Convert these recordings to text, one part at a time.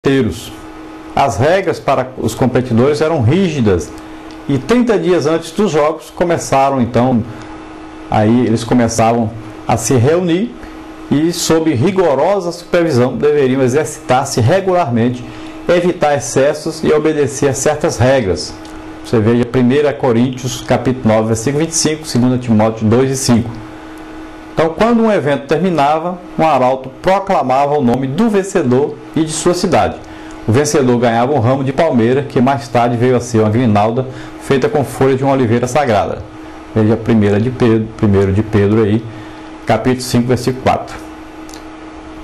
inteiros. As regras para os competidores eram rígidas e 30 dias antes dos jogos começaram então, aí eles começavam a se reunir e sob rigorosa supervisão deveriam exercitar-se regularmente, evitar excessos e obedecer a certas regras. Você veja 1 Coríntios capítulo 9, versículo 25, 2 Timóteo 2 e 5. Então, quando um evento terminava, um arauto proclamava o nome do vencedor e de sua cidade. O vencedor ganhava um ramo de palmeira, que mais tarde veio a ser uma grinalda feita com folha de uma oliveira sagrada. Veja 1 de Pedro aí, capítulo 5, versículo 4.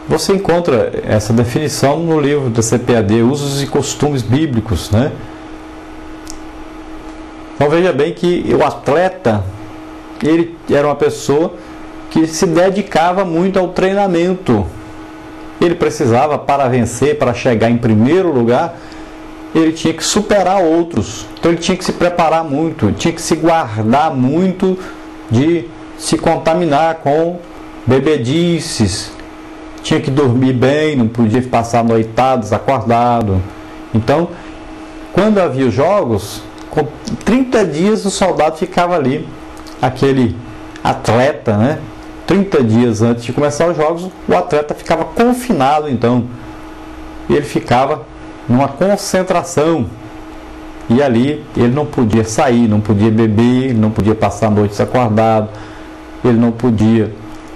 Você encontra essa definição no livro da CPAD, Usos e Costumes Bíblicos, né? Então veja bem que o atleta, ele era uma pessoa que se dedicava muito ao treinamento. Ele precisava, para vencer, para chegar em primeiro lugar, ele tinha que superar outros. Então ele tinha que se preparar muito, tinha que se guardar muito de se contaminar com bebedices, tinha que dormir bem, não podia passar noitadas acordado. Então, quando havia os jogos, com 30 dias o soldado ficava ali, aquele atleta, né? 30 dias antes de começar os jogos, o atleta ficava confinado, então, e ele ficava numa concentração, e ali ele não podia sair, não podia beber, não podia passar noites acordado, ele não podia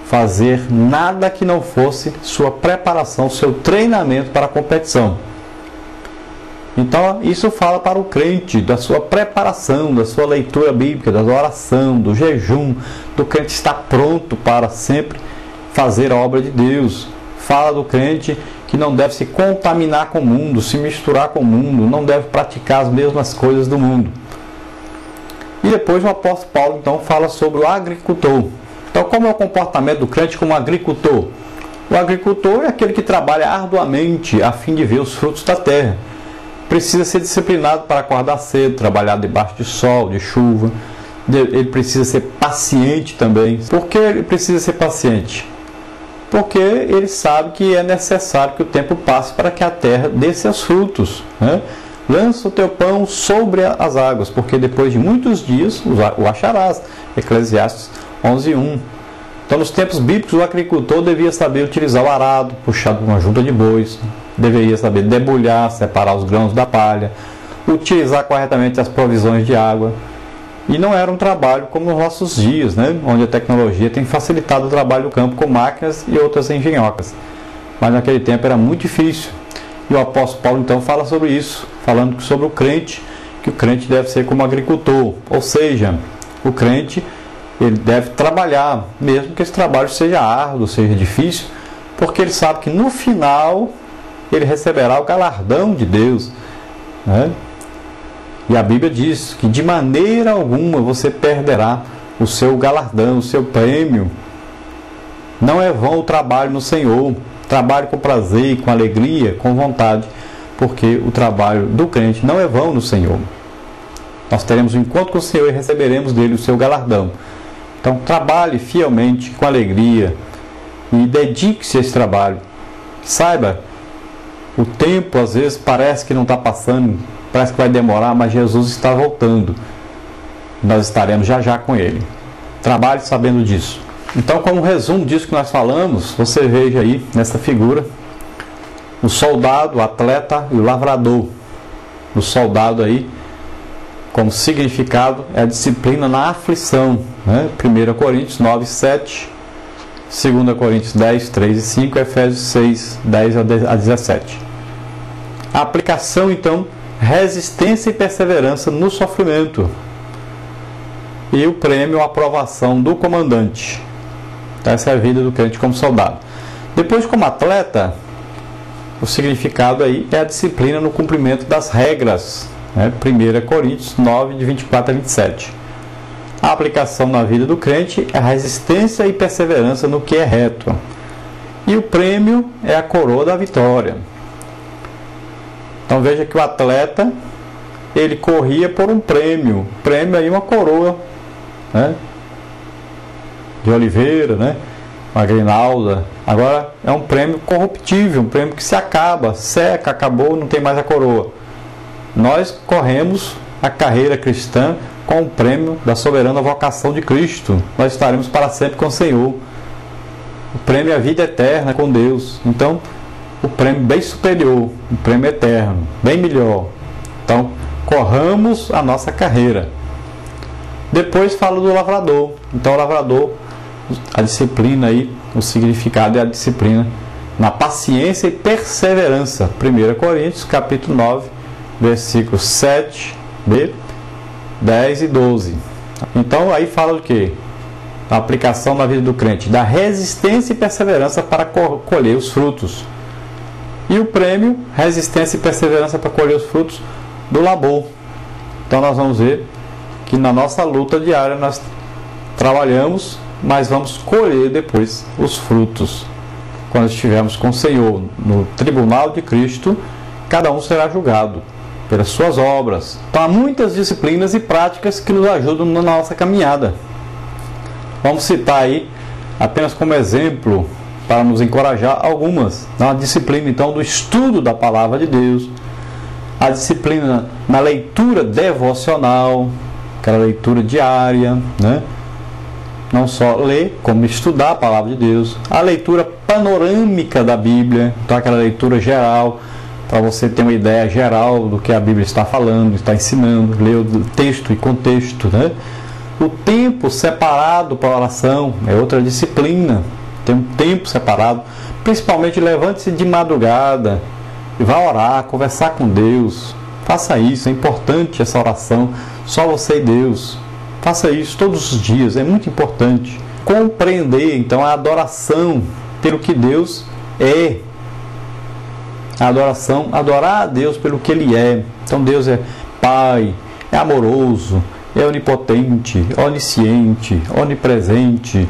fazer nada que não fosse sua preparação, seu treinamento para a competição. Então, isso fala para o crente da sua preparação, da sua leitura bíblica, da oração, do jejum, do crente estar pronto para sempre fazer a obra de Deus. Fala do crente que não deve se contaminar com o mundo, se misturar com o mundo, não deve praticar as mesmas coisas do mundo. E depois o apóstolo Paulo, então, fala sobre o agricultor. Então, como é o comportamento do crente como agricultor? O agricultor é aquele que trabalha arduamente a fim de ver os frutos da terra. Precisa ser disciplinado para acordar cedo, trabalhar debaixo de sol, de chuva. Ele precisa ser paciente também. Por que ele precisa ser paciente? Porque ele sabe que é necessário que o tempo passe para que a terra dê seus frutos, né? Lança o teu pão sobre as águas, porque depois de muitos dias o acharás. Eclesiastes 11:1. Então, nos tempos bíblicos, o agricultor devia saber utilizar o arado, puxado por uma junta de bois, deveria saber debulhar, separar os grãos da palha, utilizar corretamente as provisões de água. E não era um trabalho como nos nossos dias, né? Onde a tecnologia tem facilitado o trabalho do campo com máquinas e outras engenhocas. Mas naquele tempo era muito difícil. E o apóstolo Paulo então fala sobre isso, falando sobre o crente, que o crente deve ser como agricultor. Ou seja, o crente ele deve trabalhar, mesmo que esse trabalho seja árduo, seja difícil, porque ele sabe que no final ele receberá o galardão de Deus, né? E a Bíblia diz que de maneira alguma você perderá o seu galardão, o seu prêmio. Não é vão o trabalho no Senhor. Trabalhe com prazer, com alegria, com vontade, porque o trabalho do crente não é vão no Senhor. Nós teremos um encontro com o Senhor e receberemos dele o seu galardão. Então trabalhe fielmente, com alegria, e dedique-se a esse trabalho. Saiba, o tempo às vezes parece que não está passando, parece que vai demorar, mas Jesus está voltando. Nós estaremos já já com Ele. Trabalhe sabendo disso. Então, como resumo disso que nós falamos, você veja aí nessa figura o soldado, o atleta e o lavrador. O soldado aí, como significado, é a disciplina na aflição, né? 1 Coríntios 9, 7, 2 Coríntios 10, 3 e 5, Efésios 6, 10 a 17. A aplicação, então, resistência e perseverança no sofrimento. E o prêmio, a aprovação do comandante. Essa é a vida do crente como soldado. Depois, como atleta, o significado aí é a disciplina no cumprimento das regras, né? 1 Coríntios 9, de 24 a 27. A aplicação na vida do crente é a resistência e perseverança no que é reto. E o prêmio é a coroa da vitória. Então veja que o atleta, ele corria por um prêmio. Prêmio aí uma coroa, né? De oliveira, né? uma grinalda. Agora é um prêmio corruptível, um prêmio que se acaba, seca, acabou, não tem mais a coroa. Nós corremos a carreira cristã com o prêmio da soberana vocação de Cristo. Nós estaremos para sempre com o Senhor. O prêmio é a vida eterna com Deus. Então, o prêmio bem superior, o prêmio eterno, bem melhor. Então, corramos a nossa carreira. Depois falo do lavrador. Então, o lavrador, a disciplina aí, o significado é a disciplina na paciência e perseverança. 1 Coríntios, capítulo 9, versículos 7b, 10 e 12. Então, aí fala do quê? A aplicação na vida do crente, da resistência e perseverança para colher os frutos. E o prêmio, resistência e perseverança para colher os frutos do labor. Então nós vamos ver que na nossa luta diária nós trabalhamos, mas vamos colher depois os frutos. Quando estivermos com o Senhor no tribunal de Cristo, cada um será julgado pelas suas obras. Então há muitas disciplinas e práticas que nos ajudam na nossa caminhada. Vamos citar aí, apenas como exemplo, para nos encorajar, algumas. A disciplina, então, do estudo da Palavra de Deus, a disciplina na leitura devocional, aquela leitura diária, né? Não só ler, como estudar a Palavra de Deus, a leitura panorâmica da Bíblia, então aquela leitura geral, para você ter uma ideia geral do que a Bíblia está falando, está ensinando, ler o texto e contexto, né? O tempo separado para a oração é outra disciplina. Tem um tempo separado, principalmente levante-se de madrugada e vá orar, conversar com Deus. Faça isso, é importante essa oração, só você e Deus. Faça isso todos os dias, é muito importante. Compreender, então, a adoração pelo que Deus é. A adoração, adorar a Deus pelo que Ele é. Então Deus é Pai, é amoroso, é onipotente, onisciente, onipresente.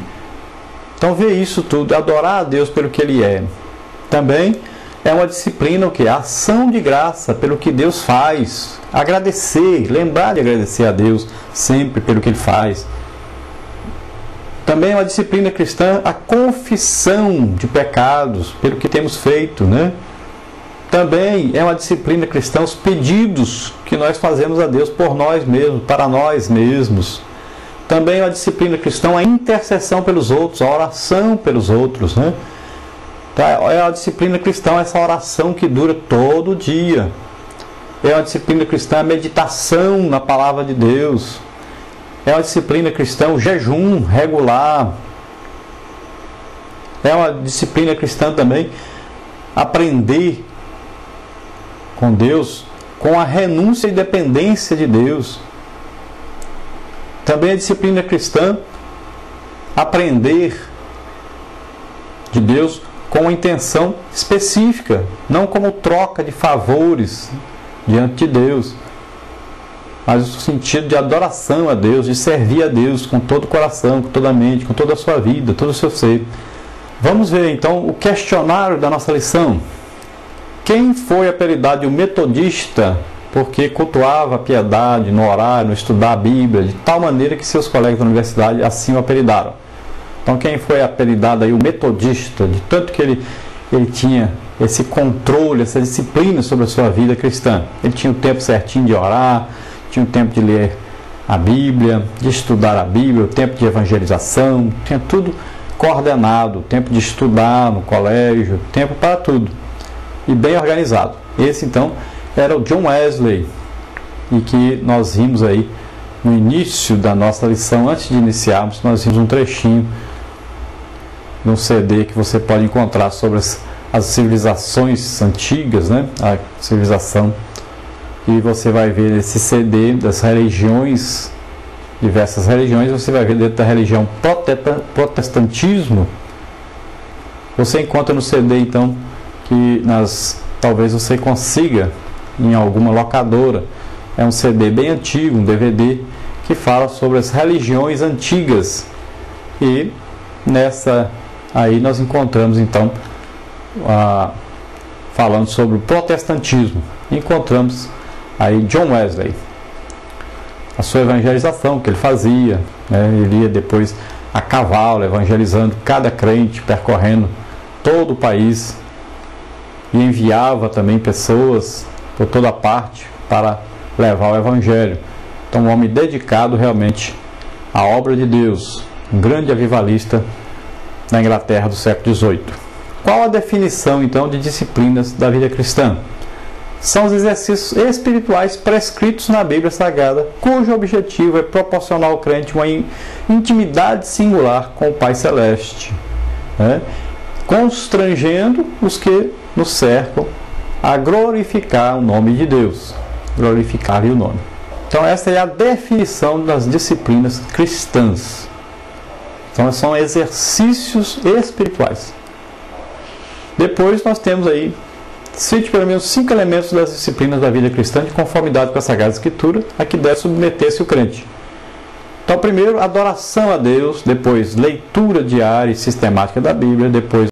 Então ver isso tudo, adorar a Deus pelo que Ele é. Também é uma disciplina o que? A ação de graça pelo que Deus faz. Agradecer, lembrar de agradecer a Deus sempre pelo que Ele faz. Também é uma disciplina cristã a confissão de pecados pelo que temos feito, né? Também é uma disciplina cristã os pedidos que nós fazemos a Deus por nós mesmos, para nós mesmos. Também é uma disciplina cristã a intercessão pelos outros, a oração pelos outros, né? É uma disciplina cristã essa oração que dura todo dia. É uma disciplina cristã a meditação na palavra de Deus. É uma disciplina cristã o jejum regular. É uma disciplina cristã também aprender com Deus, com a renúncia e dependência de Deus. Também a disciplina cristã aprender de Deus com uma intenção específica, não como troca de favores diante de Deus, mas no sentido de adoração a Deus, de servir a Deus com todo o coração, com toda a mente, com toda a sua vida, todo o seu ser. Vamos ver então o questionário da nossa lição. Quem foi apelidado de um metodista porque cultuava a piedade no orar, no estudar a Bíblia, de tal maneira que seus colegas da universidade assim o apelidaram? Então quem foi apelidado aí o metodista, de tanto que ele tinha esse controle, essa disciplina sobre a sua vida cristã. Ele tinha o tempo certinho de orar, tinha o tempo de ler a Bíblia, de estudar a Bíblia, o tempo de evangelização, tinha tudo coordenado, o tempo de estudar no colégio, tempo para tudo. E bem organizado. Esse então era o John Wesley, e que nós vimos aí no início da nossa lição, antes de iniciarmos, nós vimos um trechinho num CD que você pode encontrar sobre as civilizações antigas, né? A civilização, e você vai ver esse CD das religiões, diversas religiões. Você vai ver dentro da religião protestantismo, você encontra no CD então que talvez você consiga em alguma locadora. É um CD bem antigo, um DVD que fala sobre as religiões antigas, e nessa aí nós encontramos então falando sobre o protestantismo. Encontramos aí John Wesley, a sua evangelização que ele fazia, né? Ele ia depois a cavalo, evangelizando cada crente, percorrendo todo o país, e enviava também pessoas por toda parte para levar o evangelho. Então, um homem dedicado realmente à obra de Deus, um grande avivalista na Inglaterra do século XVIII. Qual a definição, então, de disciplinas da vida cristã? São os exercícios espirituais prescritos na Bíblia Sagrada, cujo objetivo é proporcionar ao crente uma intimidade singular com o Pai Celeste, né? Constrangendo os que nos cercam a glorificar o nome de Deus, glorificar-lhe o nome. Então essa é a definição das disciplinas cristãs. Então são exercícios espirituais. Depois nós temos aí, cite pelo menos 5 elementos das disciplinas da vida cristã de conformidade com a Sagrada Escritura, a que deve submeter-se o crente. Então primeiro, adoração a Deus, depois leitura diária e sistemática da Bíblia, depois